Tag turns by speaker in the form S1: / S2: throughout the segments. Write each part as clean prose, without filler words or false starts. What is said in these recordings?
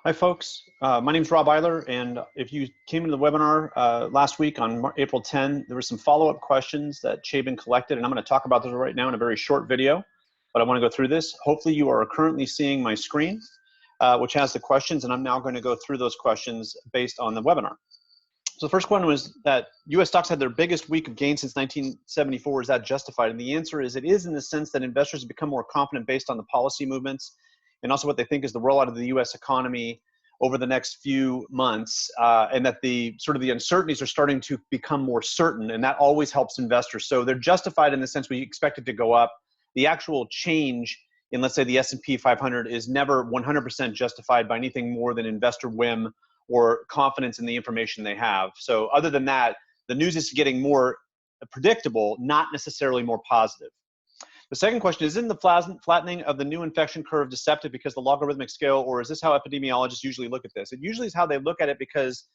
S1: Hi, folks. My name is Rob Eyler, and if you came into the webinar last week on April 10, there were some follow-up questions that Chabin collected, and I'm going to talk about those right now in a very short video, but I want to go through this. Hopefully you are currently seeing my screen, which has the questions, and I'm now going to go through those questions based on the webinar. So the first one was that U.S. stocks had their biggest week of gains since 1974. Is that justified? And the answer is it is, in the sense that investors have become more confident based on the policy movements and also what they think is the rollout of the U.S. economy over the next few months, and that the sort of the uncertainties are starting to become more certain, and that always helps investors. So they're justified in the sense we expect it to go up. The actual change in, let's say, the S&P 500 is never 100% justified by anything more than investor whim or confidence in the information they have. So other than that, the news is getting more predictable, not necessarily more positive. The second question is, isn't the flattening of the new infection curve deceptive because the logarithmic scale, or is this how epidemiologists usually look at this? It usually is how they look at it, because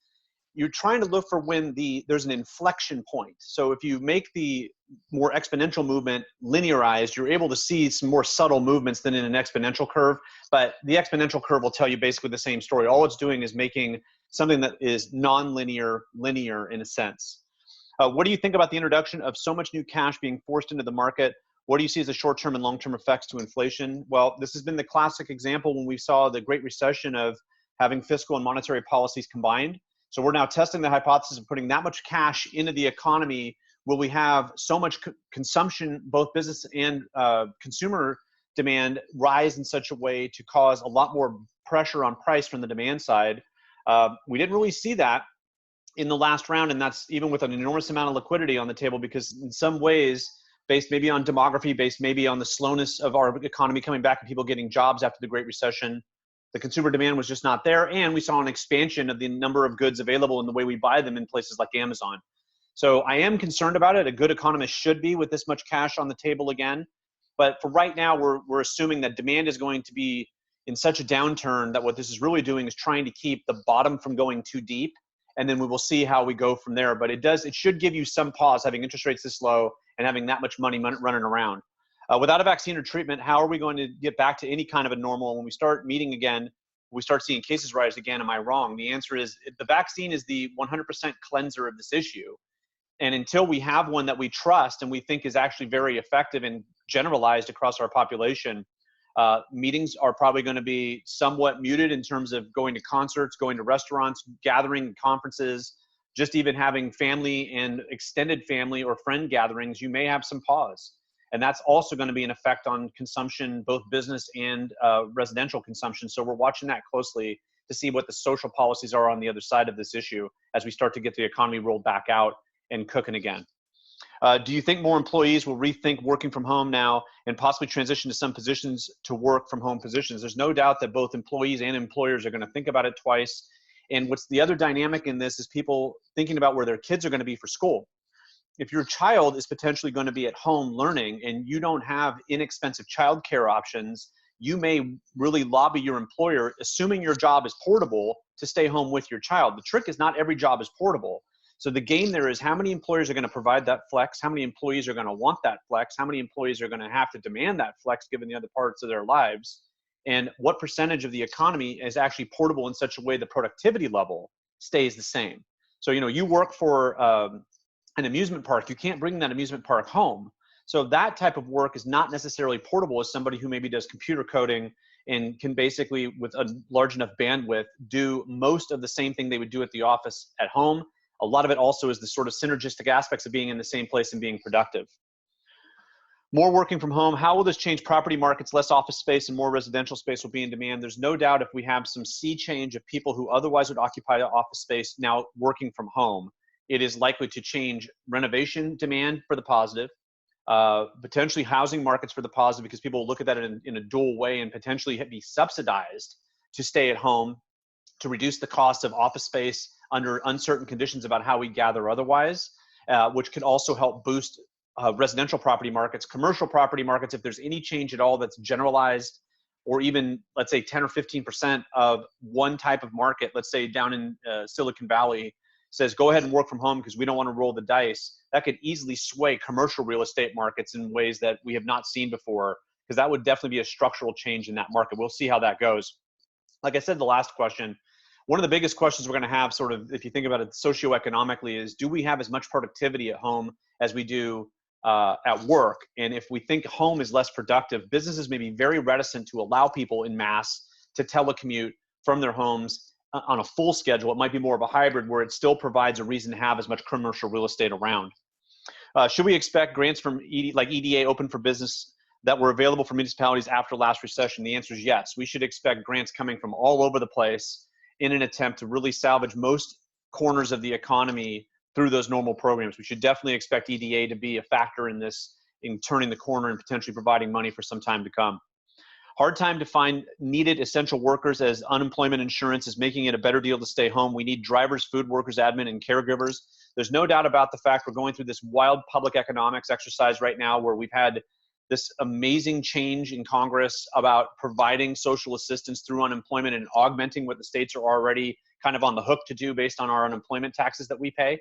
S1: you're trying to look for when there's an inflection point. So if you make the more exponential movement linearized, you're able to see some more subtle movements than in an exponential curve. But the exponential curve will tell you basically the same story. All it's doing is making something that is non-linear, linear in a sense. What do you think about the introduction of so much new cash being forced into the market? What do you see as the short-term and long-term effects to inflation? Well, this has been the classic example when we saw the Great Recession of having fiscal and monetary policies combined. So we're now testing the hypothesis of putting that much cash into the economy. Will we have so much consumption, both business and consumer demand, rise in such a way to cause a lot more pressure on price from the demand side? We didn't really see that in the last round, and that's even with an enormous amount of liquidity on the table, because in some ways, based maybe on demography, based maybe on the slowness of our economy coming back and people getting jobs after the Great Recession, the consumer demand was just not there, and we saw an expansion of the number of goods available and the way we buy them in places like Amazon. So I am concerned about it. A good economist should be, with this much cash on the table again. But for right now, we're assuming that demand is going to be in such a downturn that what this is really doing is trying to keep the bottom from going too deep, and then we will see how we go from there. But it should give you some pause having interest rates this low and having that much money running around. Without a vaccine or treatment, how are we going to get back to any kind of a normal? When we start meeting again, we start seeing cases rise again, am I wrong? The answer is the vaccine is the 100% cleanser of this issue. And until we have one that we trust and we think is actually very effective and generalized across our population, meetings are probably going to be somewhat muted in terms of going to concerts, going to restaurants, gathering conferences, just even having family and extended family or friend gatherings. You may have some pause. And that's also going to be an effect on consumption, both business and residential consumption. So we're watching that closely to see what the social policies are on the other side of this issue as we start to get the economy rolled back out and cooking again. Do you think more employees will rethink working from home now and possibly transition to some positions to work from home positions? There's no doubt that both employees and employers are going to think about it twice. And what's the other dynamic in this is people thinking about where their kids are going to be for school. If your child is potentially going to be at home learning and you don't have inexpensive childcare options, you may really lobby your employer, assuming your job is portable, to stay home with your child. The trick is not every job is portable. So the game there is how many employers are going to provide that flex, how many employees are going to want that flex, how many employees are going to have to demand that flex given the other parts of their lives, and what percentage of the economy is actually portable in such a way the productivity level stays the same. So, you work for an amusement park, you can't bring that amusement park home. So that type of work is not necessarily portable as somebody who maybe does computer coding and can basically, with a large enough bandwidth, do most of the same thing they would do at the office at home. A lot of it also is the sort of synergistic aspects of being in the same place and being productive. More working from home, how will this change property markets? Less office space and more residential space will be in demand. There's no doubt if we have some sea change of people who otherwise would occupy office space now working from home, it is likely to change renovation demand for the positive, potentially housing markets for the positive, because people will look at that in a dual way and potentially be subsidized to stay at home to reduce the cost of office space under uncertain conditions about how we gather otherwise, which could also help boost residential property markets, commercial property markets. If there's any change at all that's generalized, or even, let's say, 10 or 15% of one type of market, let's say down in Silicon Valley, says go ahead and work from home because we don't want to roll the dice, that could easily sway commercial real estate markets in ways that we have not seen before, because that would definitely be a structural change in that market. We'll see how that goes. like I said, the last question, one of the biggest questions we're going to have, sort of, if you think about it socioeconomically, is do we have as much productivity at home as we do at work? And if we think home is less productive, businesses may be very reticent to allow people in mass to telecommute from their homes on a full schedule. It might be more of a hybrid where it still provides a reason to have as much commercial real estate around. Should we expect grants from like EDA Open for Business that were available for municipalities after last recession? The answer is yes. We should expect grants coming from all over the place in an attempt to really salvage most corners of the economy through those normal programs. We should definitely expect EDA to be a factor in this, in turning the corner and potentially providing money for some time to come. Hard time to find needed essential workers as unemployment insurance is making it a better deal to stay home. We need drivers, food workers, admin, and caregivers. There's no doubt about the fact we're going through this wild public economics exercise right now where we've had this amazing change in Congress about providing social assistance through unemployment and augmenting what the states are already kind of on the hook to do based on our unemployment taxes that we pay.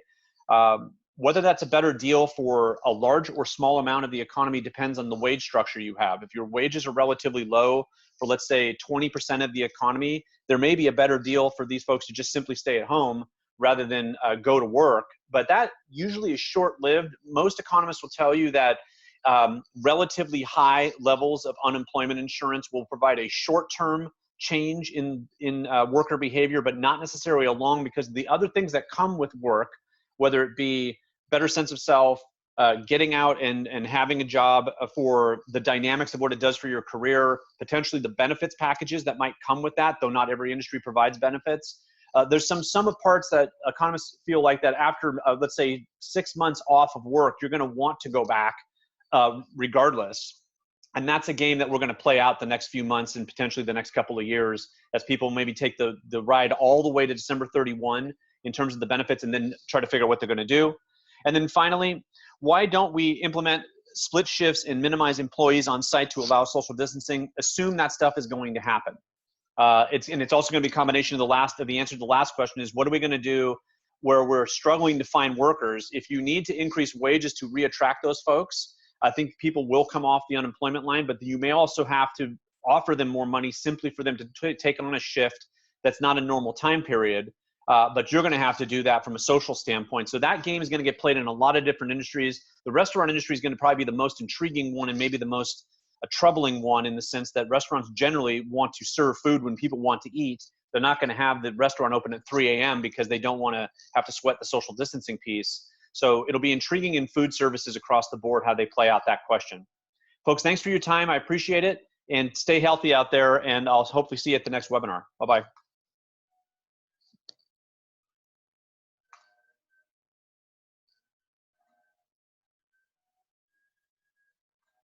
S1: Whether that's a better deal for a large or small amount of the economy depends on the wage structure you have. If your wages are relatively low for, let's say, 20% of the economy, there may be a better deal for these folks to just simply stay at home rather than go to work. But that usually is short-lived. Most economists will tell you that relatively high levels of unemployment insurance will provide a short-term change in worker behavior, but not necessarily a long, because the other things that come with work, whether it be better sense of self, getting out and having a job, for the dynamics of what it does for your career, potentially the benefits packages that might come with that, though not every industry provides benefits. There's some sum of parts that economists feel like that after, let's say, 6 months off of work, you're going to want to go back regardless. And that's a game that we're going to play out the next few months and potentially the next couple of years as people maybe take the ride all the way to December 31 in terms of the benefits and then try to figure out what they're going to do. And then finally, why don't we implement split shifts and minimize employees on site to allow social distancing? Assume that stuff is going to happen. It's also going to be a combination of the answer to the last question is, what are we going to do where we're struggling to find workers? If you need to increase wages to reattract those folks, I think people will come off the unemployment line, but you may also have to offer them more money simply for them to take on a shift that's not a normal time period. But you're going to have to do that from a social standpoint. So that game is going to get played in a lot of different industries. The restaurant industry is going to probably be the most intriguing one and maybe the most troubling one, in the sense that restaurants generally want to serve food when people want to eat. They're not going to have the restaurant open at 3 a.m. because they don't want to have to sweat the social distancing piece. So it'll be intriguing in food services across the board how they play out that question. Folks, thanks for your time. I appreciate it. And stay healthy out there. And I'll hopefully see you at the next webinar. Bye-bye.